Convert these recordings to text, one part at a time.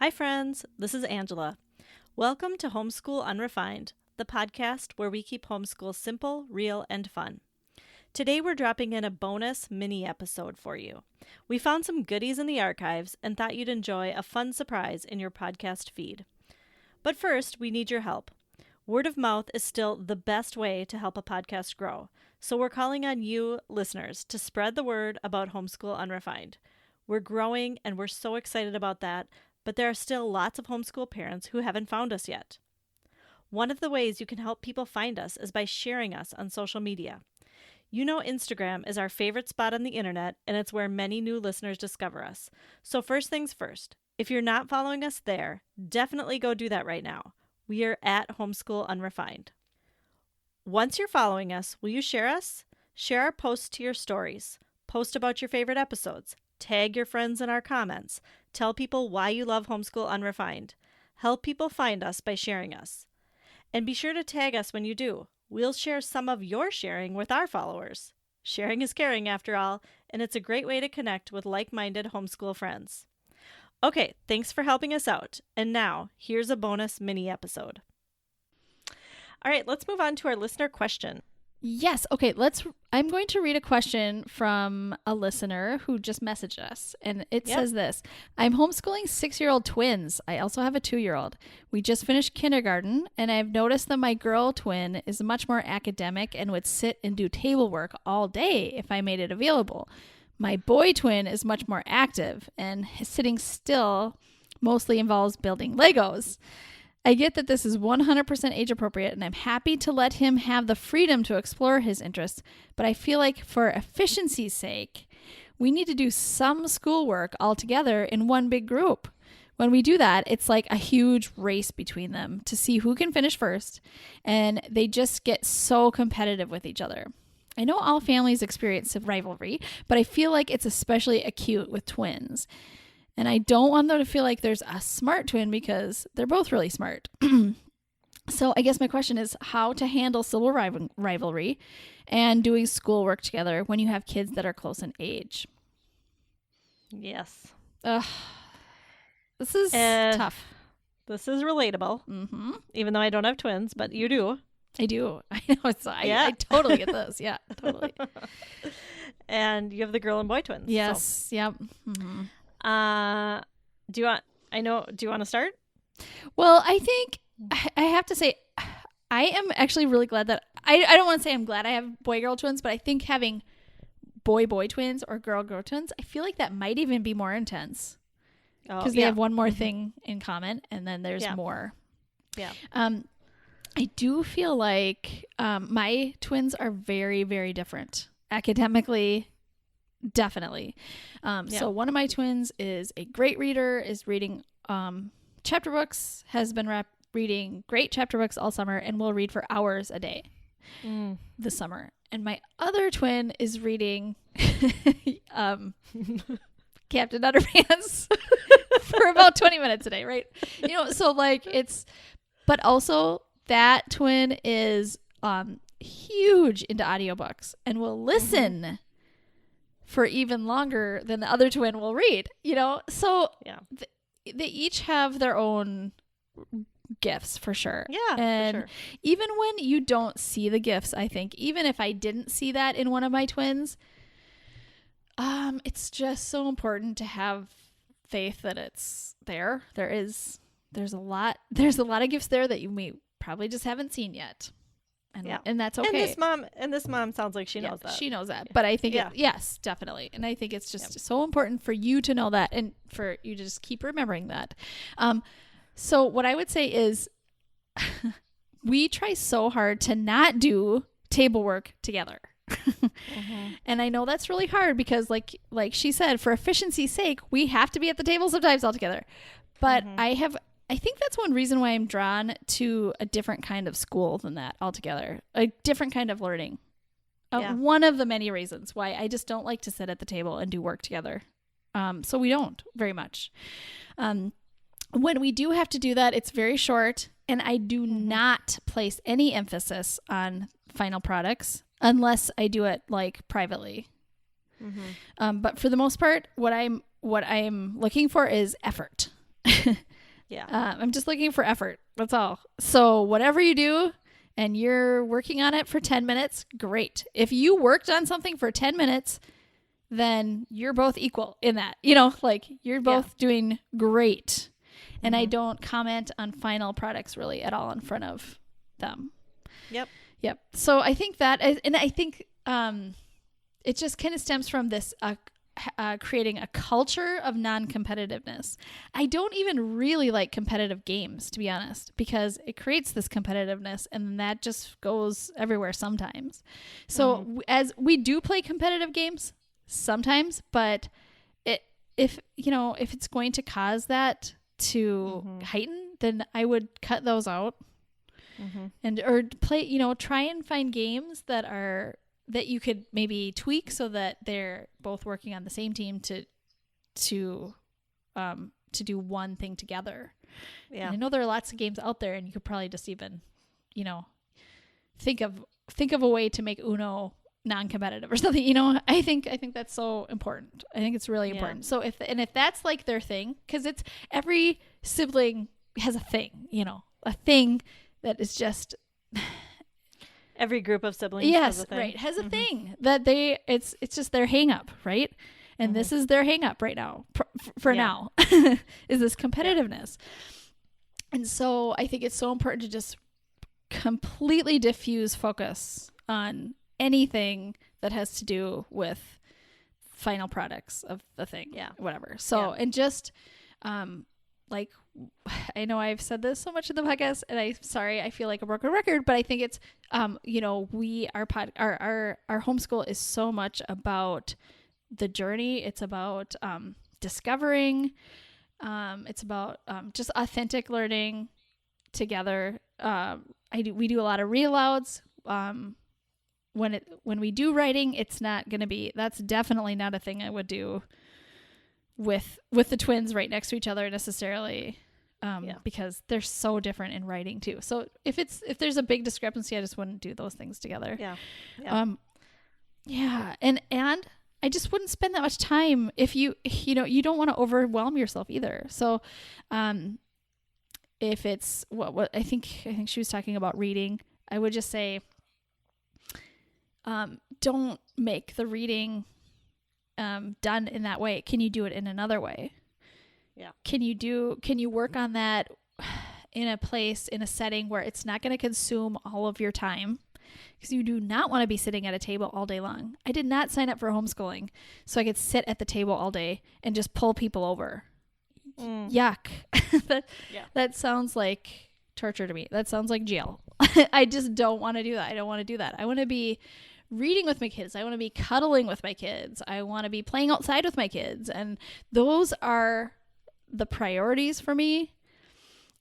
Hi, friends. This is Angela. Welcome to Homeschool Unrefined, the podcast where we keep homeschool simple, real, and fun. Today, we're dropping in a bonus mini episode for you. We found some goodies in the archives and thought you'd enjoy a fun surprise in your podcast feed. But first, we need your help. Word of mouth is still the best way to help a podcast grow, so we're calling on you, listeners, to spread the word about Homeschool Unrefined. We're growing, and we're so excited about that, but there are still lots of homeschool parents who haven't found us yet. One of the ways you can help people find us is by sharing us on social media. You know Instagram is our favorite spot on the internet, and it's where many new listeners discover us. So first things first, if you're not following us there, definitely go do that right now. We are at Homeschool Unrefined. Once you're following us, will you share us? Share our posts to your stories. Post about your favorite episodes. Tag your friends in our comments. Tell people why you love Homeschool Unrefined. Help people find us by sharing us. And be sure to tag us when you do. We'll share some of your sharing with our followers. Sharing is caring after all, and it's a great way to connect with like-minded homeschool friends. Okay, thanks for helping us out. And now, here's a bonus mini episode. All right, let's move on to our listener question. Yes. Okay. I'm going to read a question from a listener who just messaged us. And it says this: I'm homeschooling 6-year-old twins. I also have a 2-year-old. We just finished kindergarten, and I've noticed that my girl twin is much more academic and would sit and do table work all day if I made it available. My boy twin is much more active, and his sitting still mostly involves building Legos. I get that this is 100% age appropriate, and I'm happy to let him have the freedom to explore his interests, but I feel like for efficiency's sake, we need to do some schoolwork all together in one big group. When we do that, it's like a huge race between them to see who can finish first, and they just get so competitive with each other. I know all families experience rivalry, but I feel like it's especially acute with twins. And I don't want them to feel like there's a smart twin because they're both really smart. So I guess my question is how to handle civil rivalry and doing schoolwork together when you have kids that are close in age. Yes. This is tough. This is relatable, even though I don't have twins, but you do. I do. I know. I totally get this. Yeah, totally. And you have the girl and boy twins. Yes. So. Yep. Mm-hmm. Do you want to start? Well, I think I have to say I am actually really glad that I don't want to say I'm glad I have boy-girl twins, but I think having boy-boy twins or girl-girl twins, I feel like that might even be more intense because they have one more thing in common, and then there's more. Yeah. I do feel like my twins are very, very different academically. Definitely. So one of my twins is a great reader, is reading chapter books, has been reading great chapter books all summer, and will read for hours a day this summer. And my other twin is reading Captain Underpants for about 20 minutes a day, right? So like but also that twin is huge into audiobooks and will listen for even longer than the other twin will read, So they each have their own gifts for sure. Yeah, and for sure. Even when you don't see the gifts, I think, even if I didn't see that in one of my twins, it's just so important to have faith that it's there. There's a lot of gifts there that you may probably just haven't seen yet. And that's okay. And this mom sounds like she knows that. She knows that. But I think, yes, definitely. And I think it's just so important for you to know that and for you to just keep remembering that. So what I would say is we try so hard to not do table work together. And I know that's really hard because like she said, for efficiency's sake, we have to be at the table sometimes all together. But I think that's one reason why I'm drawn to a different kind of school than that altogether. A different kind of learning. One of the many reasons why I just don't like to sit at the table and do work together. So we don't very much. When we do have to do that, it's very short, and I do not place any emphasis on final products unless I do it like privately. But for the most part, what I'm looking for is effort. Yeah. I'm just looking for effort. That's all. So whatever you do and you're working on it for 10 minutes, great. If you worked on something for 10 minutes, then you're both equal in that. Like you're both doing great. And I don't comment on final products really at all in front of them. Yep. So I think that, and I think it just kind of stems from this creating a culture of non-competitiveness. I don't even really like competitive games, to be honest, because it creates this competitiveness and that just goes everywhere sometimes. So as we do play competitive games sometimes, but if it's going to cause that to heighten, then I would cut those out or play, try and find games that you could maybe tweak so that they're both working on the same team to do one thing together. Yeah. And I know there are lots of games out there and you could probably just even, think of a way to make Uno non-competitive or something, I think that's so important. I think it's really important. So if that's like their thing, because it's every sibling has a thing, a thing that is just every group of siblings has a thing. Right, has a thing that it's just their hang up, right? And this is their hang up right now for now is this competitiveness. And so I think it's so important to just completely diffuse focus on anything that has to do with final products of the thing, whatever. So and just like, I know I've said this so much in the podcast, and I'm sorry, I feel like a broken record, but I think it's, our homeschool is so much about the journey. It's about discovering. It's about just authentic learning together. We do a lot of read alouds. When we do writing, that's definitely not a thing I would do with the twins right next to each other necessarily, because they're so different in writing too. So if there's a big discrepancy, I just wouldn't do those things together. And I just wouldn't spend that much time if you don't want to overwhelm yourself either. So if it's what I think she was talking about reading, I would just say don't make the reading done in that way. Can you do it in another way? Yeah. Can you work on that in a setting where it's not going to consume all of your time? Because you do not want to be sitting at a table all day long. I did not sign up for homeschooling so I could sit at the table all day and just pull people over. Yuck. That sounds like torture to me. That sounds like jail. I just don't want to do that. I don't want to do that. I want to be reading with my kids. I want to be cuddling with my kids. I want to be playing outside with my kids. And those are the priorities for me.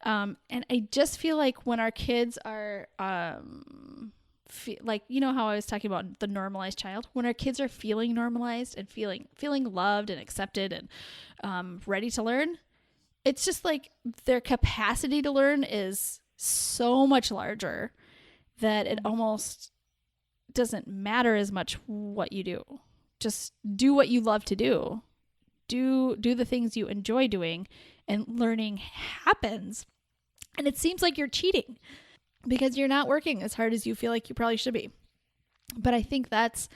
And I just feel like when our kids are, like, how I was talking about the normalized child, when our kids are feeling normalized and feeling loved and accepted and ready to learn, it's just like their capacity to learn is so much larger that it almost doesn't matter as much what you do. Just do what you love to do. Do the things you enjoy doing, and learning happens. And it seems like you're cheating because you're not working as hard as you feel like you probably should be. But I think that's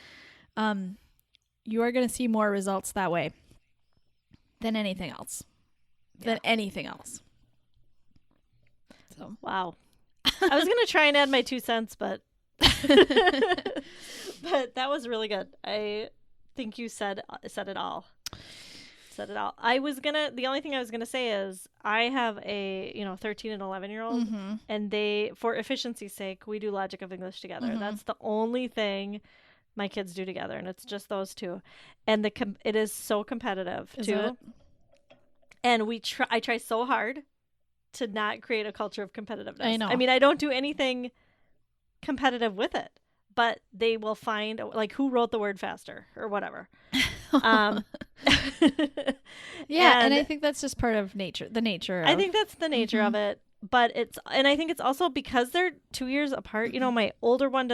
you are going to see more results that way than anything else. So wow. I was going to try and add my 2 cents, but but that was really good. I think you said it all. The only thing I was gonna say is I have a 13 and 11-year-old, and they, for efficiency's sake, we do Logic of English together. That's the only thing my kids do together, and it's just those two. And it is so competitive too. And I try so hard to not create a culture of competitiveness. I know. I mean, I don't do anything competitive with it, but they will find like who wrote the word faster or whatever. And I think that's just part of nature. I think that's the nature of it, but I think it's also because they're 2 years apart. My older one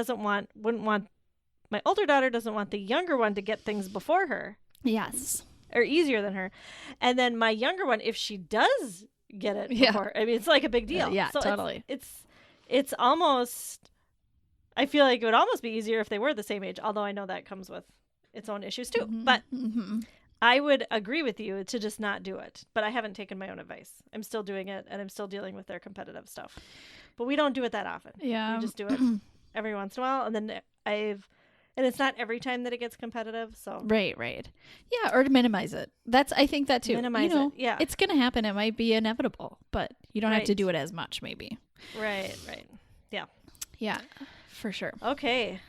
my older daughter doesn't want the younger one to get things before her. Yes. Or easier than her. And then my younger one, if she does get it before. I mean, it's like a big deal. Yeah, so totally. It's almost, I feel like it would almost be easier if they were the same age, although I know that comes with its own issues too. But I would agree with you to just not do it. But I haven't taken my own advice. I'm still doing it, and I'm still dealing with their competitive stuff. But we don't do it that often. Yeah. We just do it every once in a while. And then and it's not every time that it gets competitive. So Right. Yeah, or to minimize it. I think that too. Minimize it. Yeah. It's going to happen. It might be inevitable, but you don't have to Right. do it as much maybe. Right. Yeah. Yeah, for sure. Okay.